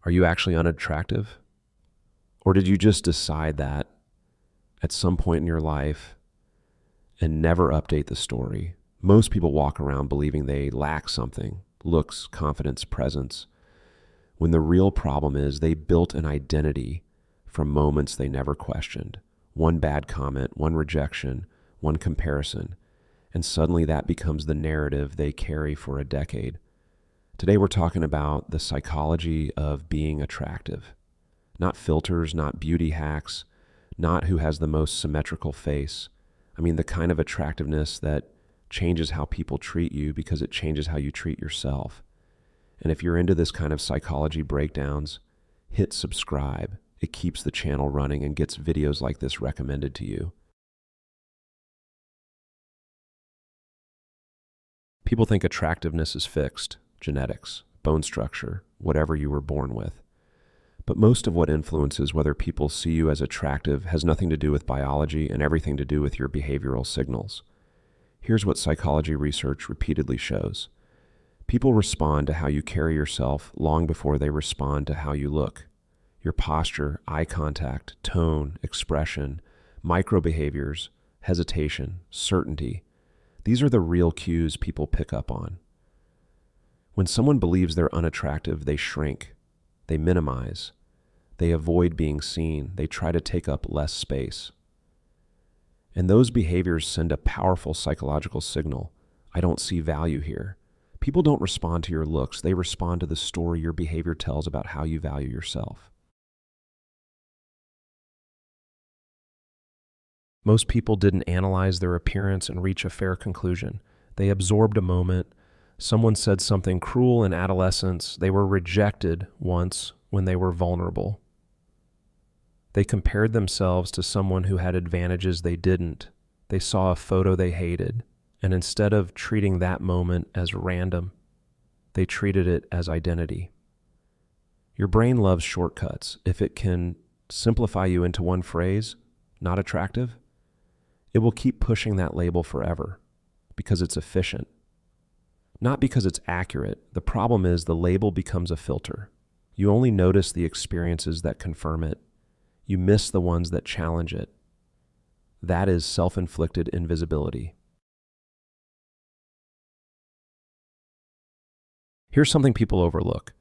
Are you actually unattractive? Or did you just decide that at some point in your life and never update the story? Most people walk around believing they lack something: looks, confidence, presence, when the real problem is they built an identity from moments they never questioned. One bad comment, one rejection, one comparison, and suddenly that becomes the narrative they carry for a decade. Today we're talking about the psychology of being attractive. Not filters, not beauty hacks, not who has the most symmetrical face. I mean the kind of attractiveness that changes how people treat you because it changes how you treat yourself. And if you're into this kind of psychology breakdowns, hit subscribe. It keeps the channel running and gets videos like this recommended to you. People think attractiveness is fixed, genetics, bone structure, whatever you were born with. But most of what influences whether people see you as attractive has nothing to do with biology and everything to do with your behavioral signals. Here's what psychology research repeatedly shows. People respond to how you carry yourself long before they respond to how you look. Your posture, eye contact, tone, expression, micro behaviors, hesitation, certainty. These are the real cues people pick up on. When someone believes they're unattractive, they shrink, they minimize, they avoid being seen, they try to take up less space. And those behaviors send a powerful psychological signal: I don't see value here. People don't respond to your looks, they respond to the story your behavior tells about how you value yourself. Most people didn't analyze their appearance and reach a fair conclusion. They absorbed a moment. Someone said something cruel in adolescence. They were rejected once when they were vulnerable. They compared themselves to someone who had advantages they didn't. They saw a photo they hated. And instead of treating that moment as random, they treated it as identity. Your brain loves shortcuts. If it can simplify you into one phrase, not attractive, it will keep pushing that label forever because it's efficient, not because it's accurate. The problem is the label becomes a filter. You only notice the experiences that confirm it. You miss the ones that challenge it. That is self-inflicted invisibility. Here's something people overlook.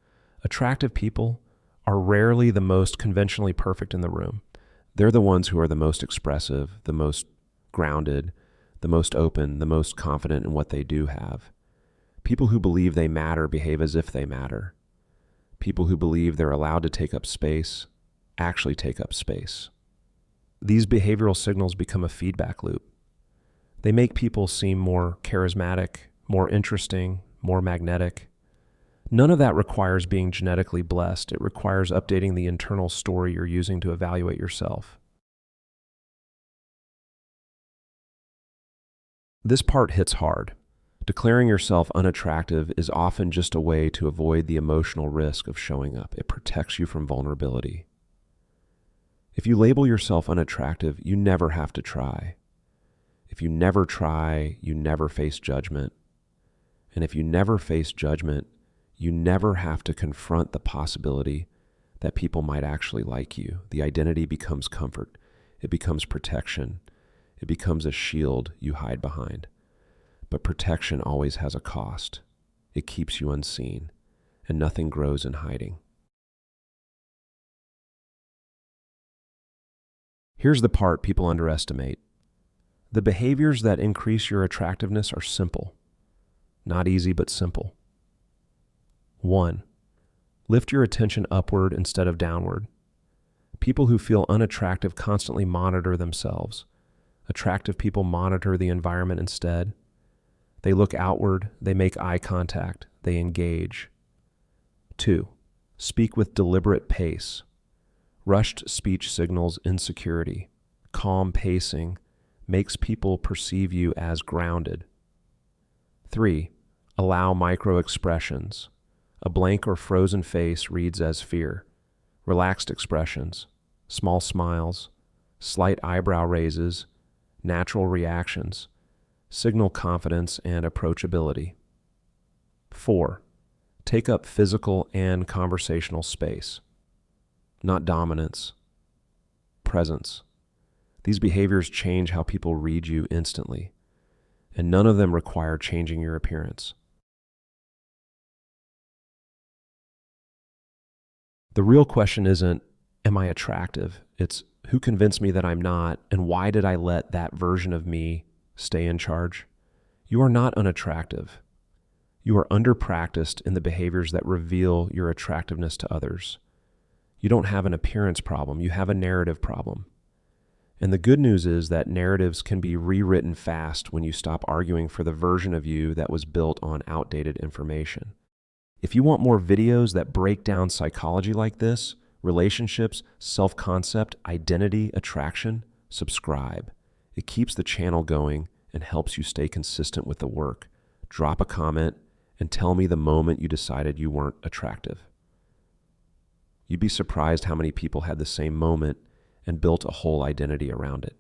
Attractive people are rarely the most conventionally perfect in the room. They're the ones who are the most expressive, the most grounded, the most open, the most confident in what they do have. People who believe they matter behave as if they matter. People who believe they're allowed to take up space actually take up space. These behavioral signals become a feedback loop. They make people seem more charismatic, more interesting, more magnetic. None of that requires being genetically blessed. It requires updating the internal story you're using to evaluate yourself. This part hits hard. Declaring yourself unattractive is often just a way to avoid the emotional risk of showing up. It protects you from vulnerability. If you label yourself unattractive, you never have to try. If you never try, you never face judgment. And if you never face judgment, you never have to confront the possibility that people might actually like you. The identity becomes comfort. It becomes protection. It becomes a shield you hide behind. But protection always has a cost. It keeps you unseen, and nothing grows in hiding. Here's the part people underestimate. The behaviors that increase your attractiveness are simple. Not easy, but simple. 1. Lift your attention upward instead of downward. People who feel unattractive constantly monitor themselves. Attractive people monitor the environment instead. They look outward, they make eye contact, they engage. 2. Speak with deliberate pace. Rushed speech signals insecurity. Calm pacing makes people perceive you as grounded. 3. Allow micro-expressions. A blank or frozen face reads as fear. Relaxed expressions, small smiles, slight eyebrow raises, natural reactions, signal confidence and approachability. 4. take up physical and conversational space, not dominance, presence. These behaviors change how people read you instantly, and none of them require changing your appearance. The real question isn't, am I attractive? It's, who convinced me that I'm not, and why did I let that version of me stay in charge? You are not unattractive. You are under-practiced in the behaviors that reveal your attractiveness to others. You don't have an appearance problem, you have a narrative problem. And the good news is that narratives can be rewritten fast when you stop arguing for the version of you that was built on outdated information. If you want more videos that break down psychology like this, relationships, self-concept, identity, attraction, subscribe. It keeps the channel going and helps you stay consistent with the work. Drop a comment and tell me the moment you decided you weren't attractive. You'd be surprised how many people had the same moment and built a whole identity around it.